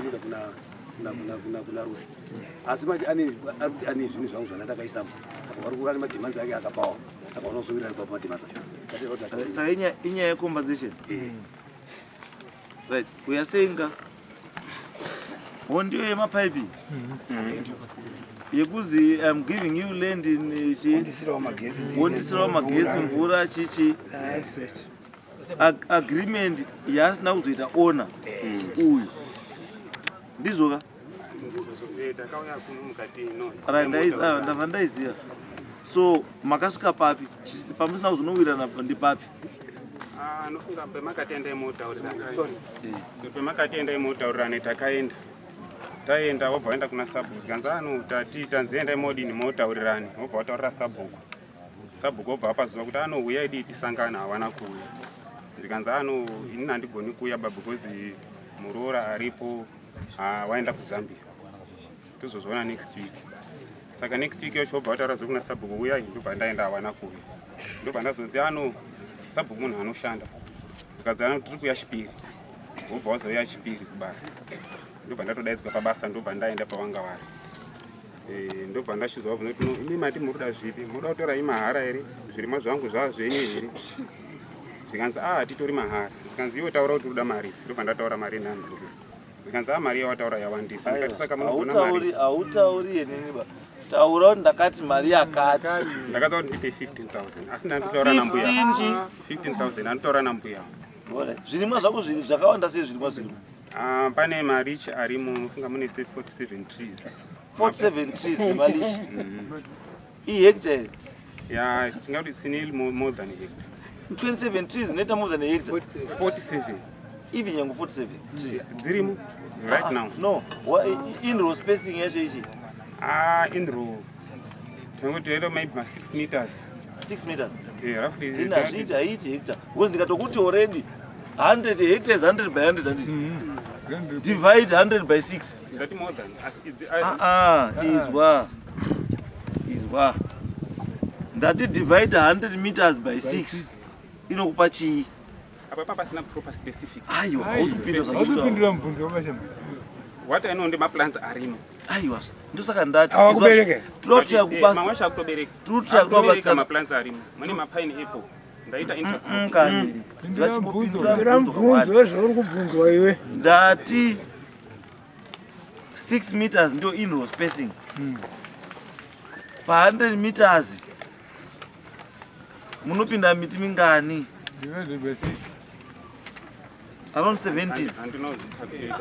muda kuna rusi asi manje ani zvinhu zvangu zvandakaisamo saka vari kurani madhimanzi ake akapawa saka unozovirani pa madhimanzi saka inyaya yecompensation right we are saying hondiyo yemapaipi yekuzi I'm giving you land in wondisirawo magesi mvura chichi agreement yasina kuzoita ona uyu ndizoka ndabva ndaiziva so makasvika papi pamusina kuzonowirana ndipapi anofunga pemakatenda imotaurirane taenda wobva waenda kuna sabhuku zikanzi tati tanzienda imodini motaurirane wobva wataurira sabhuku wobva wapazuva kuti anouya idi tisangana hawana kuuya ndikanzi ini handigoni kuuya ba because muroora aripo waenda kuzambia tozozviona next week saka next week yacho wobva wataura kuna sabhuku uyai ndobva ndaenda hawana kuuya ndobva ndazonzi sabhuku munhu anoshanda zvikanzi tiri kuya Chipiri wobva wazouya Chipiri kubasa ndobva ndatodaidzwa pabasa ndobva ndaenda pawanga vari ndobva ndachizwa kuti imi mati muruda zvipi muruda kutora imahara here zvirimwa zvangu zvazvenyu here zvikanzi titori mahara zvikanzi iwe taura kuti uruda mari ndobva ndataura mari nani zvikanzi mari yawataura yawandisa saka hautauri yeniniba taura kuti ndakati mari yakati ndakataura kuti ndipe 15,000 asi ndandotaura nambuya 15,000 andotaura nambuya zvirimwa zvako zvakawanda sei zvirimwa zvirimo pane marichi arimo unofunga mune 47 trees 47 trees dzemalichi ihectare ya tingati tsini more than hectare 27 trees neta more than a hectare 47 even yangu 47 trees dzirimo right now no in row spacing yacho ichi in row tingoti maybe 6 meters 6 meters roughly then azviiti haiti hectare because ndikatokuti already 100 hectares 100 by 100 divide 100 by 6 that more than izwa ndati divide 100 meters by 6 inokupa chii apa papasina proper specific aiwa hauzopindura mubvunzo wamashamba what I know ndemaplans arimo aiwa ndosaka ndati tunokubereka mamwasha akutobereka maplans arimo mune mapineapple ndaita kani mubvunzo zvauri kubvunzwa iwe ndati 6 meters ndio in row spacing pa 100 meters munopinda miti mingani around 17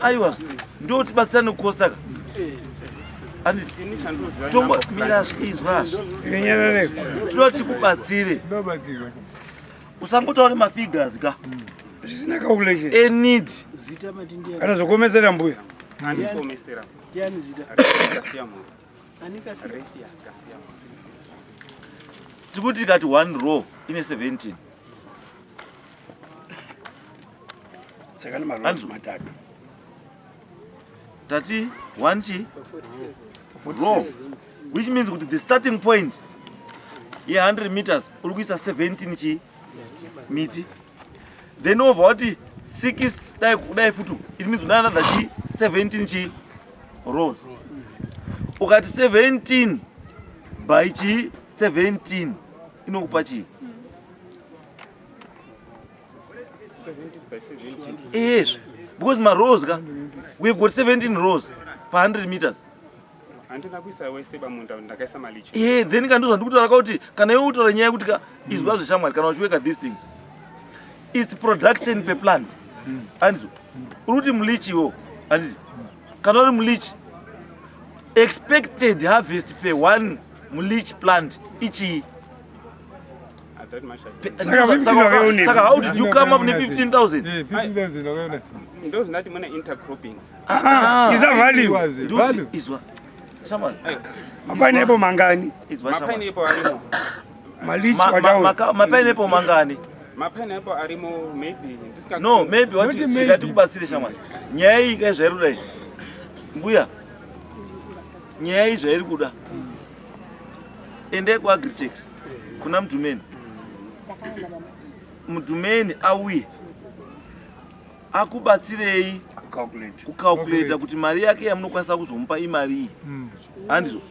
aiwa ndio tibatsirane kukosaka tombo mirazvo tinoti kubatsire usangotaura mafigures ka zvisina calculation enid kana zvokomesera mbuya andikomesera yani zita tikuti tikati 1 row ine 17 saka nemarows matatu tati 1 chi row which means kuti the starting point ye 100 meters uri kuisa 17 chi miti then over wati 6 dai futu it means another chi 17 chi rows ukati 17 by chi 17 inokupa chi 70 by 17 yes because my rows ka we've got 17 rows per 100 meters andina kuisa wese bamunda ndakaisa malichi then kandoza ndikutora kuti kana iwe utora nyaya kuti ka izwa zveshamwari kana uchiweka these things it's production per plant andizo uruti mulichi wo andizo kana uri mulichi expected harvest per one mulichi plant ichi saka how did you come up ne 15,000 15,000 ndo zinati mune intercropping isa value izwa shamwari mapineapple mangani izwa shamwari mapineapple arimo malichi wadawo mapineapple mangani mapineapple arimo maybe no maybe what ikati kubatsire shamwari nyaya iyi kaizvairi kudai mbuya nyaya iyi zvairi kuda ende kuagrichex kuna mudhumeni mudhumeni auye akubatsirei kucalculate kuti mari yake yamunokwanisa kuzomupa imari iyi. Handizvo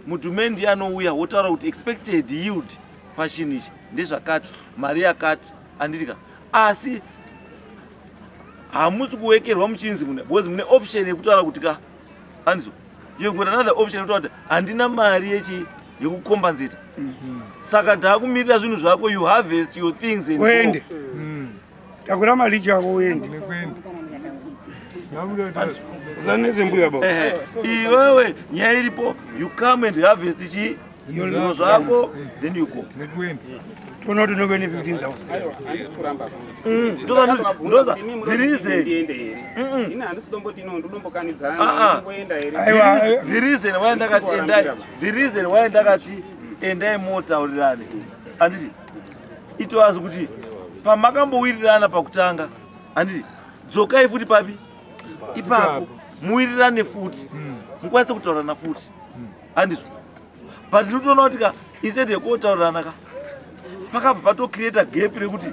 mutume ndiye anouya wotaura kuti expected yield pachinhu ichi ndezvakati, mari yakati, handitika. Asi hamusi kuwekerwa muchinzi because mune option yekutaura kuti ka, handizvo, you've got another option yekutaura kuti handina mari yekukompensate. Saka ndakumirira zvinhu zvako, you harvest your things and Wende. Takura mali yako wende. Zaneze mbuya baba. Iwewe nyaya iripo, you come and harvest zvinhu zvako, then you go. Tono nobene 15,000. The reason why ndakati endai motaurirane, handiti itoazi kuti pamakambowirirana pakutanga, handiti dzokai futi papi ipapo muwirirane futi mukwanise kutaurirana futi, handizvo. But tinotoona kuti ka instead yekotaurirana ka pakabva patocreata gap rekuti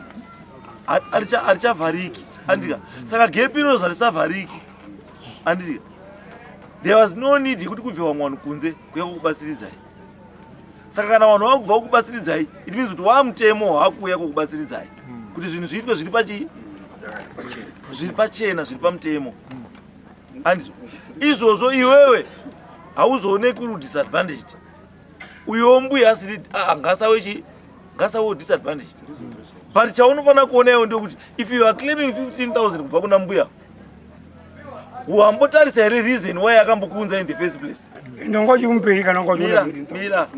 harichavhariki, handika. Saka gap inozo harisavhariki, handika. There was no need yekuti kubve vamwe vanhu kunze kuya kukubatsiridzai. Saka kana vanhu vakubva kukubatsiridzai, it means kuti wamutemo hwakuya kukubatsiridzai kuti zvinhu zviitwe zviri pachena, zviri pamutemo, handizvo. Izvozvo iwewe hauzooneki uri disadvantaged. Uyo mbuya asiri ngasawe disadvantaged. But chaunofanira kuona iwe ndekuti if you are claiming 15,000 kubva kuna mbuya, wambotarisa here reason why akambokuunza in the first place. Mira,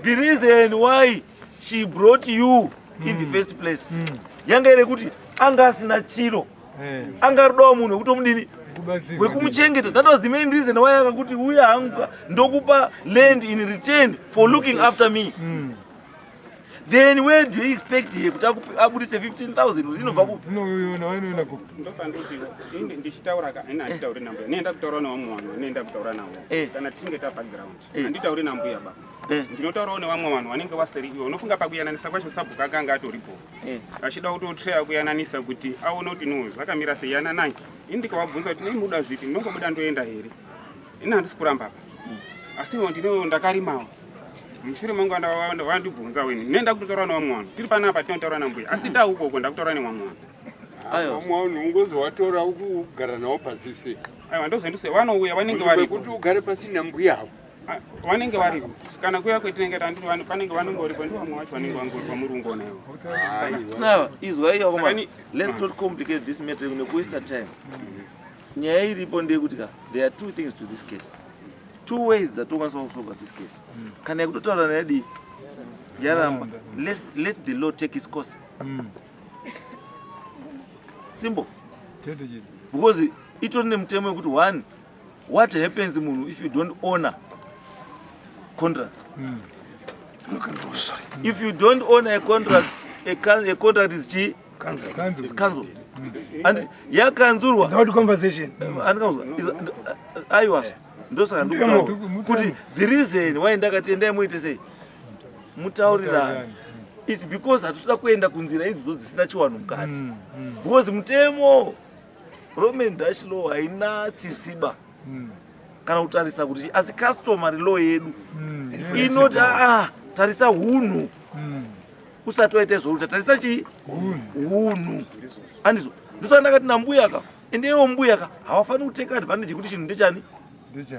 the reason why she brought you in the first place yanga iri kuti anga asina chiro, anga rudawo munhu wekutomudini wekumuchengeta. That was the main reason why akakuti uya hangu ndokupa land in return for looking after me. Then where do you expect here kuti abudise 15,000 inobva ku ndichitaura handitauri nambuya, nenda kutaura nevamwe vanhu, nenda kutaura navo kana tichinge tabackground, handitauri nambuya baba, ndinotaurawo nevamwe vanhu vanenge vaseri iwe. Unofunga pakuyananisa kwacho sabhuku akanga atoripo achida kutotreya kuyananisa kuti aone kuti no zvakamira sei yananai. Ini ndikavabvunza kuti nemuda zviti ndinongobuda ndoenda here, ini handisi kuramba pa, asiwo ndino ndakarimawo. Mushure mangu wandibvunza weni, nenda kutaura nevamwe vanhu, tiri panapa tinotaura nambuya, asi taukoko ndakutaura nevamwe vanhu. Mwana ungozi watora ukugara nawo pasi sei? Aiwa ndozvandise vanouya vanenge varipo kuti ugare pasi nambuya avo. Vanenge varipo kana kuya kwetinenge panenge vanongoripo ndi vamwe vacho vanenge vangoripo murungo nayo. Now izwa iyo koma let's not complicate this matter nekuwaste time. Nyaya iripo ndekuti ka there are two things to this case. Two ways that we can solve this case. Can I go to already? Yaramba. Let the law take its course. Simple. Because it only mtemo good one. What happens if you don't honor contract? If you don't honor a contract, a contract is cancelled. And ya kanzurwa without conversation. I was. Ndosa kuti the reason why ndakatenda muite sei mutaurirana is because hatuda kuenda kunzira idzo dzisina chiwanhu mukati. Because mutemo Roman Dutch law haina tsitsiba kana kutarisa kuti asi customary law yedu inoti tarisa hunhu usati waita izvo tarisa chi hunhu, handizvo. Ndosa ndakati nambuya ka endewo mbuya ka hawafaniri kuteka advantage kuti chinhu ndechani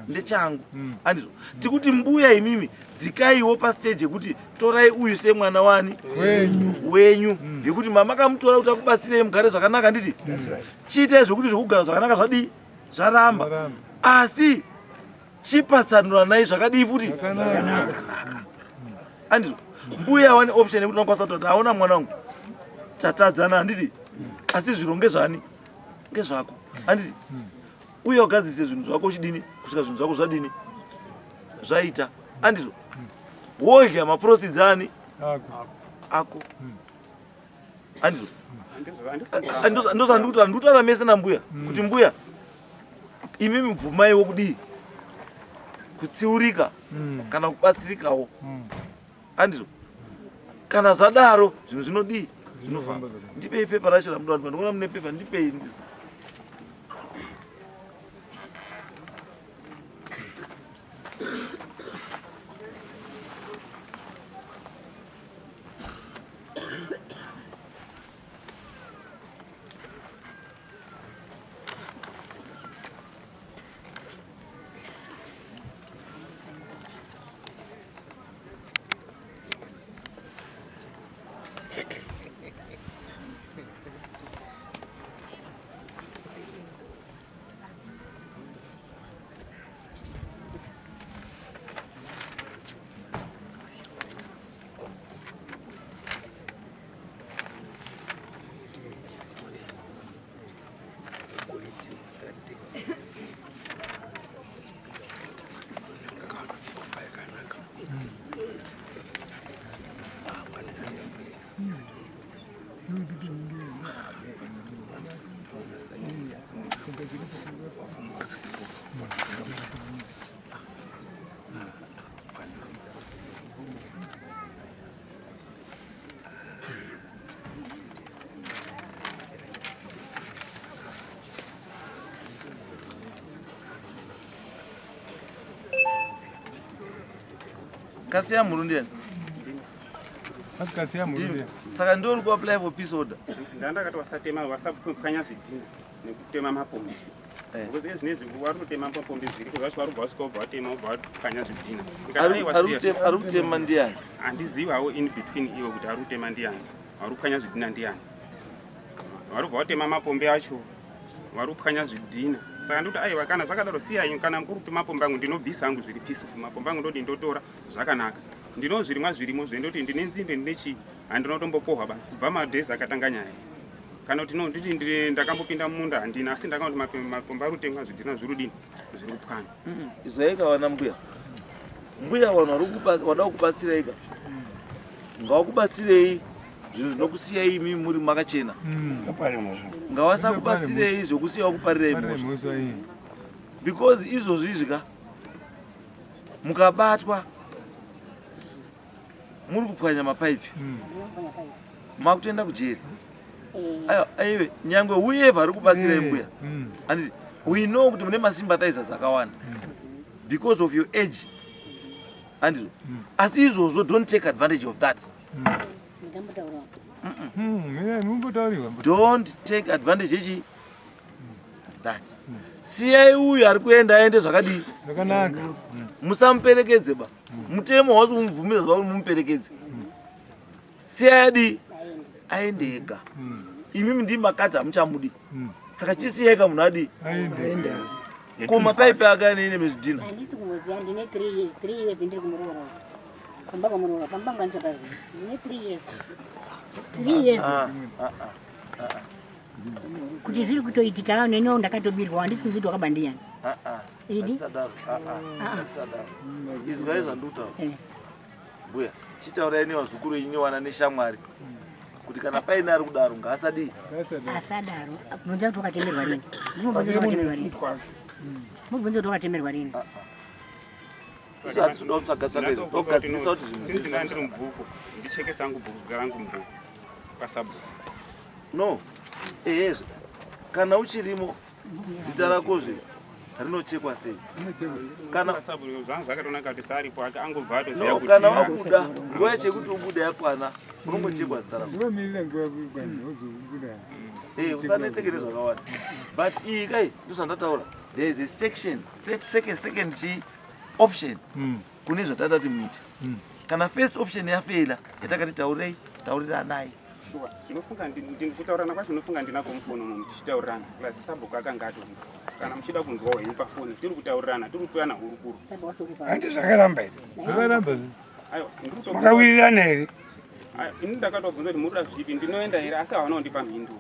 ndechangu, handizvo. Tikuti mbuya imimi dzikaiwo pastage yekuti torai uyu semwana wani wenyu yekuti mama kamutora kuti akubatsirei mugare zvakanaka, nditi chiitai zvokuti zvokugara zvakanaka zvadii zvaramba, asi chipatsanura nai zvakadii futi zvakanaka, handizvo. Mbuya wani option yekuti unokwanisa kuti aona mwana wangu tatadzana, handiti, asi zviro ngezvani ngezvako, handiti. Uye ugadzise zvinhu zvako chidini kusvika zvinhu zvako zvadini zvaita, handizvo. Wodya maproceeds ani ako, handizvo. Ndozvandikuti handikutaura mese nambuya kuti mbuya imimi bvumaiwo kudii kutsiurika kana kubatsirikawo, handizvo. Kana zvadaro zvinhu zvinodii zvinofamba. Ndipei pepa racho ramuda, ndikuona mune pepa, ndipei. Kasi ya Murundian. Kasi ya Murundian. Saka ndori ku apply for peace order. Ndanda kati wasatema wasapukanya zvidhina nekutema mapombi. Because zvinezvi wari kutema mapombi zviri kuzvashi wari kubva watema ubva wakanya zvidhina. Ari kutema ndiani? Handizivi hawo in between iwo kuti ari kutema ndiani. Wari kukanya zvidhina ndiani. Wari kubva watema mapombi acho. Wari kupwanya zvidhina. Saka ndoti aiwa kana zvakadaro siyai kana mukuru kuti mapombi angu ndinobvisa hangu zviri peaceful. Mapombi angu ndoti ndotora zvakanaka. Ndino zvirimo zvendoti ndine nzimbe ndine chi handinotombokohwa ba kubva madhezi akatanga nyaya. Kana kuti no nditi ndakambopinda mumunda handina asi ndakaona mapombi ari kutemwa zvidhina zvirudini zviri kupwanya. Izvaika wana mbuya. Mbuya vanhu wada kubatsira ika. Ngawakubatsirei zvinhu zvinokusiyai imi muri makachena. Ngawasakubatsirei zvokusiyawo kuparirai mhosva. Because izvozvi izvika mukabatwa muri kupwanya mapaipi makutoenda kujeri. Aiwe nyangwe whoever ari kubatsirai mbuya. And we know kuti mune masympathizers akawanda because of your age. And asi izvozvo don't take advantage of that. Don't take advantage of that. Siyai uyu ari kuenda aende zvakadii zvakanaka. Musamuperekedze ba. Mutemo wasi kumubvumidza kuti mumuperekedze. Siyai aende ega. Imimi ndimi makati hamuchamudi. Saka chisiyeka munhu adi Aende. Koma paipi akanene mezvidhina. Handisi kumuziva ndine 3 years ndiri kumuroora. Pamba kumuroora pamba nganchapazi. Ndine 3 years. 3 years. Kuti zviri kutoitika neno ndakatobirwa handisi kuzoti wakabandiani. Idi? Sadaro. Izwa izvanduta. Mbuya, chitaurai nevazukuru inyi wana neshamwari. Kuti kana paine ari kudaro ngaasadii. Asadaro. Munza kuti wakatemerwa rini? Mubvunze kuti wakatemerwa rini? Mubvunze kuti wakatemerwa rini? Izvo hatisi kuda kutsvaga izvo. Togadzirisa kuti zvinhu. Sindina ndiri mubhuku. Ndichekesa hangu bhuku zita rangu mubhuku. Pasabhuku. No. Ehezve. Kana uchirimo zita rakozve rinochekwa sei? Kana pasabhuku zvangu zvakatonaka kuti saaripo angobva atoziva no, kuti kana wabuda nguva yechekuti ubuda yakwana unongochekwa zita rako. Usanetsekere zvakawanda. But iyi kai ndozvandataura. There is a section, second option kune zvatadati muite. Kana first option yafeila yatakati tauriranai. Kutaurana kwacho ndinofunga ndinako mufono munhu tichitaurirana. Plus sabhuku akanga atori. Kana muchida kunzwawo henyu pafoni tiri kutaurirana tiri kutoyana hurukuru. Handi zvakaramba ere? Zvakaramba. Aiwa, Makawirirana ere? ini ndakatobvunza kuti muri kuzvipi ndinoenda here asi havana kundipa mhinduro.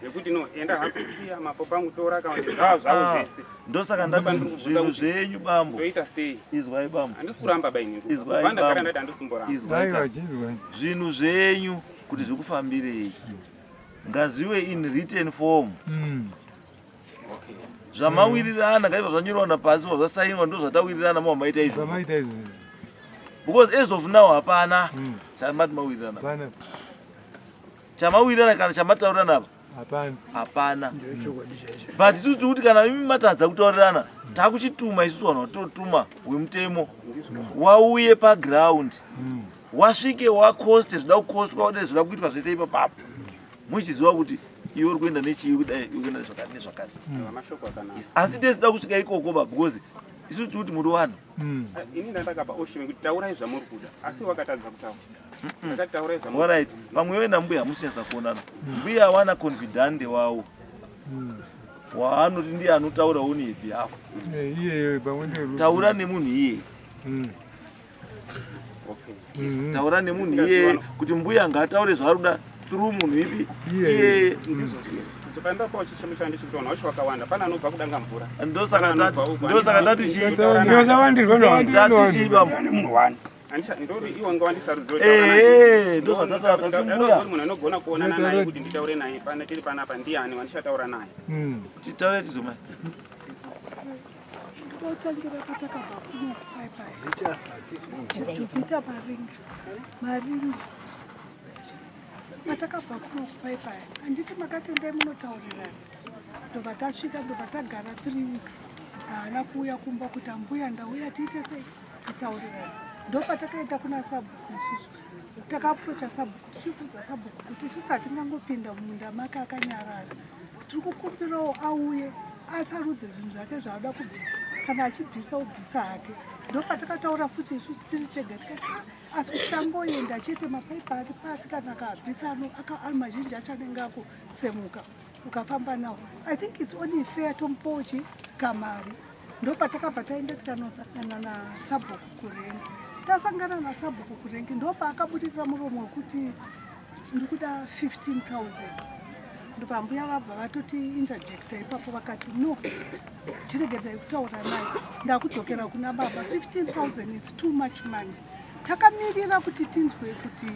Yekuti no enda hakusiya mapopa angu tora kana zvavo zvese. Ndosaka ndati zvinhu zvenyu bambo. Toita sei? Izwai bambo. Handisi kuramba baini. Izwai Vanda gara bambo. ndati handisumboramba. Izwai zvinhu zvenyu kuti zvikufambirei. Ngazviwe in written form. Okay. Zvamawirirana ngaiva zvanyorwa pasi zvasainwa ndo zvatawirirana maita izvo. Zvamaita izvo. Because as of now hapana chamati mawirirana. Hapana. Chamawirirana kana chamataurirana apa? Hapana. But isusu kuti kana imi matadza kutaurirana takuchituma isusu vanhu vatotuma wemutemo wauye paground wasvike wakoste zvida kukostwa nezvida kuitwa zvese ipapapo muchiziva kuti iwe uri kuenda nechii kudai uri kuenda nezvakati nezvakati. Asi tesida kusvika ikoko ba because isusu kuti muri vanhu. Ini ndakapa oshime kuti taurai zvamuri kuda asi wakatadza kutaura. Ndakati taurai zvamuri. Alright. Pamwe wewe na mbuya hamusinasa kuonana. Mbuya hawana confidant wawo. Waanoti ndiye anotaura uni ipi afu. Iye pamwe ndiye. Taura nemunhu iye. Okay. Taura nemunhu iye kuti mbuya ngataure zvaruda through munhu ipi iye. Tsopanda kwa chichemo chandi chikuona wacho wakawanda pana anobva kudanga mvura. Ndosaka ndati chi. Ndiozawandirwa no. Ndati chi bambo. Munhu wani. Anisha ndori iwo ngawandisa ruzivo. Ndosaka mbuya. Munhu anogona kuonana naye kuti nditaure naye pana tiri panapa ndiani wandishataura naye. Titaure tizomai. Otangira kutakabva kuno bypass. Tuvita maringa. Matakabva kuno bypass. Anditi makatendai munotaurirana. Ndobva tasvika ndobva tagara 3 weeks. Haana kuuya kumba kuti mbuya ndauya tiite sei titaurirana. ndopatakaenda kuna sabhuku isusu takaprocha sabhuku tichibvunza sabhuku kuti isusu hatingangopinda mumunda make akanyarara, tiri kukumbirawo auye asarudze zvinhu zvake zvaada kubvisa, kana achibvisa ubvisa hake. Ndopatakataura futi isusu tiri tega tikati asi kuti tangoenda chete mapaipi ari pasi kana akabvisa ari mazhinji achanenge akutsemuka ukafamba nawo. I think it's only fair tomupawo kamari. Ndopatakabva taenda tikanosangana nasabhuku kurengi. Tasangana nasabhuku kurengi ndopaakabudisa muromo wekuti ndiri kuda 15,000. Ndopambuya vabva vatoti interjecta ipapo vakati no, chiregedzai kutaura naye, ndakudzokera kuna baba. 15,000 it's too much money. Takamirira kuti tinzwe kuti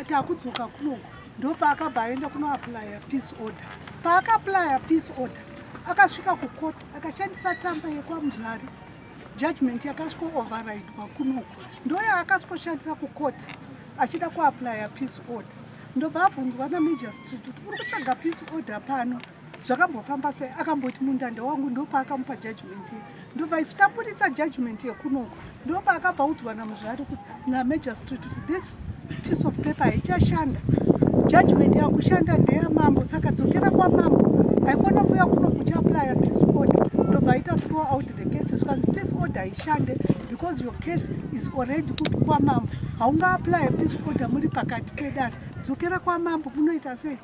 takudzoka kunoko. Ndopaakabva aenda kunoaplya peace order. Paakaplya peace order akasvika kukoti akashandisa tsamba yekwamuzvari, judgment yakasvika overridwa kunoko. Ndoya akasvika kukoti achida kuaplya peace order. Ndobva abvunzwa naMajistrate kuti uri kutsvaga peace order pano, zvakambofamba sei? Akamboti mundanda wangu. Ndopaakamupa judgment. Ndobva isu taburitsa judgment yekunoko. Ndopaakabvaudzwa namuzvari naMajistrate kuti this piece of paper haichashanda, judgment yakushanda ndeyamambo, saka dzokera kwamambo. Haikona kuya kuno kuchiaplya peace order. Ndobva aita throw out the case. Skanzi peace order haishande because your case is already kuti kwamambo. Haungaaplya peace order muri pakati pedare. Dzokera kwamambo munoita sei?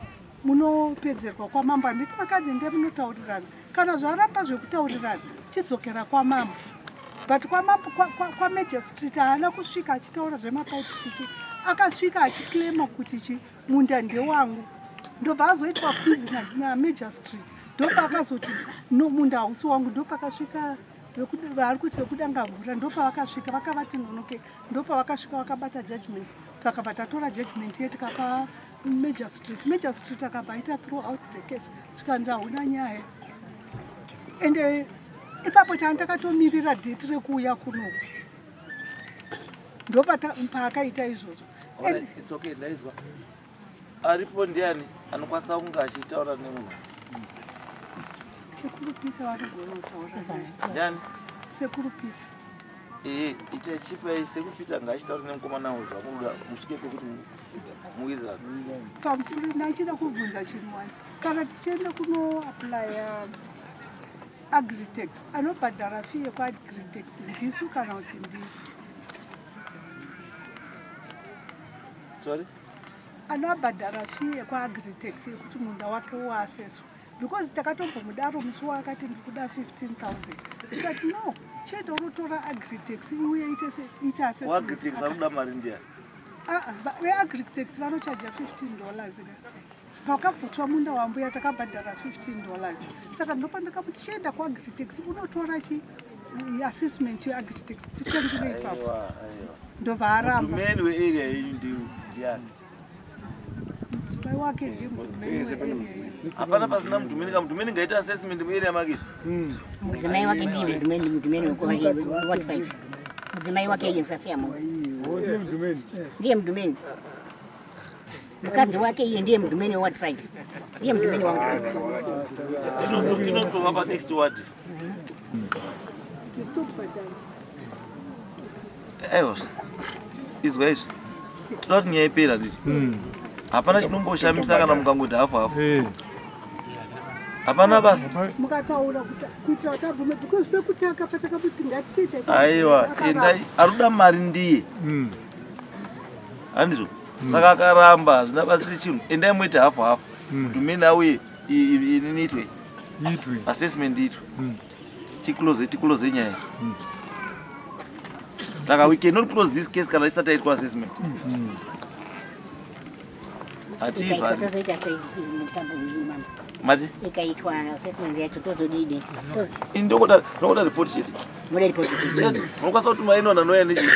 Munopedzerwa kwamambo. Handiti vakadzi ndiye munotaurirana. Kana zvaramba zvekutaurirana chidzokera kwamambo. But kwamambo kwaMajistrate haana kusvika achitaura zvemapaipi chichi. Akasvika achiclaima kuti munda ndewangu. Ndobva azoitwa quiz naMajistrate. Ndopa akazoti no, munda hausi wangu. Ndopa akasvika vari kuti vekudanga mvura. Ndopa vakasvika vakavati nonoke. Ndopa vakasvika vakabata judgment. Takabva tatora judgment yetu kapa Majistrate. Majistrate akabva aita throw out the case. Svikanzi hauna nyaya. Ende ipapo chandakatomirira date rekuuya kunoko. Ndopa paakaita izvozvo. It's okay, ndaizwa. Aripo ndiani anokwanisa kunge achitaura nemunhu? Sekuru Peter vanogona kutaura. Ndiani? Sekuru Peter. Itai chipai Sekuru Peter ngaachitaure nemukomana wangu zvakuda musvike pekuti muwirirana. Pamusoro ndachida kubvunza chinhu wani. Kana tichienda kunoaplya Agritex, anobhadhara fee yekwaAgritex ndisu kana kuti ndii? Sorry? Anobhadhara fee yekwaAgritex yekuti munda wake uaseswa. Because takatombomudaro musi wakati ndiri kuda 15,000. Tikati no, cheda unotora Agritex iuye ite assessment. WaAgritex anoda mari ndiani? VeAgritex vanochaja $15. Pakabvutswa munda wambuya takabhadhara $15. Saka ndopa ndakamuti chienda kuAgritex unotora assessment yeAgritex titangire ipapo. Ndobva aramba. Mudhumeni wearea yenyu ndiani? Mudzimai wake ndiye mudhumeni wearea yenyu. Hapana pasina mudhumeni. Kamudhumeni ngaita assessment muarea make. Mudzimai wake ndiye mudhumeni weward 5. Mudzimai wake yensasiyamo. Ndiye mudhumeni. Mukadzi wake iye ndiye mudhumeni weward 5. Ndiye mudhumeni wangu. Inotonga next ward. Aiwa. Izwa izvi. Toda kuti nyaya ipera nditi. Hapana chinomboshamisa kana mukangoti hafu hafu. Hapana basa. Mukataura kuitira kuti abvume because pekutaka patakabuti ngatichiita. Aiwa, endai aruda mari ndiye. Handizvo. Saka akaramba zvina basiri chinhu. Endai muite hafu hafu. Mudhumeni auye iniitwe. Assessment itwe. Ticlose nyaya. Saka we cannot close this case kana isati yaitwa assessment. Mati? Ikaitwa assessment yacho tozodide. Indokoda report chete. Mode report chete. Unokwanisa kutuma inona noya nechi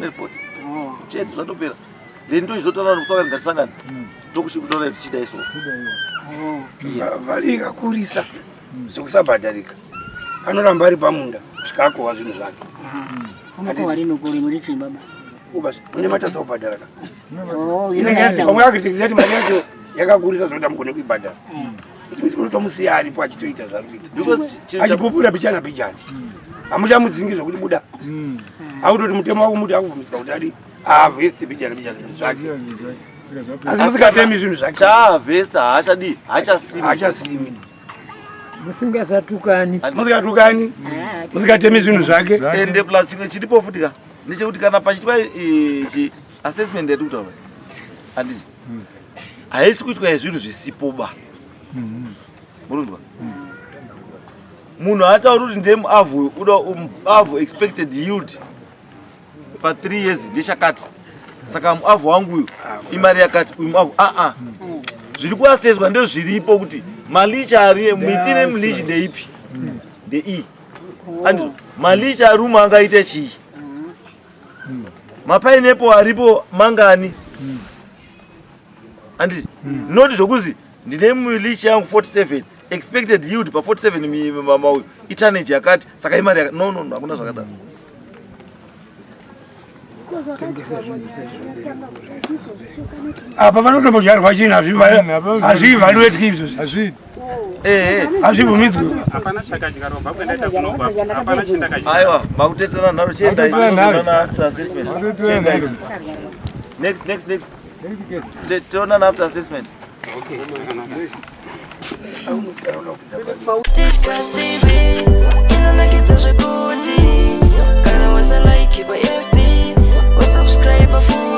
report. Chete zvatopera. Then ndoizotana kutoka ngatisangana. Tokushikutaura tichida iso. Mari ikakurisa zvekusabhadharika anoramba ari pamunda zvikakohwa zvinhu zvake. Unokohwa rinogori muri chii baba? Ubasi une matadza kubhadharaka. Inenge pamwe Agritex yati mari yacho yakakurisa zvokuti amugone kuibhadhara. Munotomusiya aripo achitoita zvaari kuita achipupura pichana pichana. amuchamudzingiza kuti buda akutoti mutemo wako muti akubvumisira kuti adi avhesti bichana zvake asi musikatemi zvinhu zvake chaavhesta haachasimi musingasatukani musikatemi zvinhu zvake ende plus chimwe chiripo futika ndechekuti kana pachitwa assessment yedu kutaura handiti haisi kuitwa zvinhu zvisipoba murundwa munhu atauri kuti ndemuavhu uda muavhu expected yield pa3 years ndechakati saka muavhu wangu uyu imari yakati uyu muavhu zviri kuaseswa ndezviripo kuti malichari miti nemilichi ndeipi ndei andizvo malichari umu angaite chii mapainepo aripo mangani anditi noti zvokuzi ndine milichi yangu 47 expected yield pa 47 mamauyu itanage yakati saka imari yakati no hakuna zvakadaro apa panotombodyarwa chinhu hazvivaluetiki izvozvi hazvibvumidzwi aiwa makuteerera nharo chiendai after assessment next toonana after assessment Discuss TV, inonakidza zvekuti kana wasalaiki pa FB wasubscribe for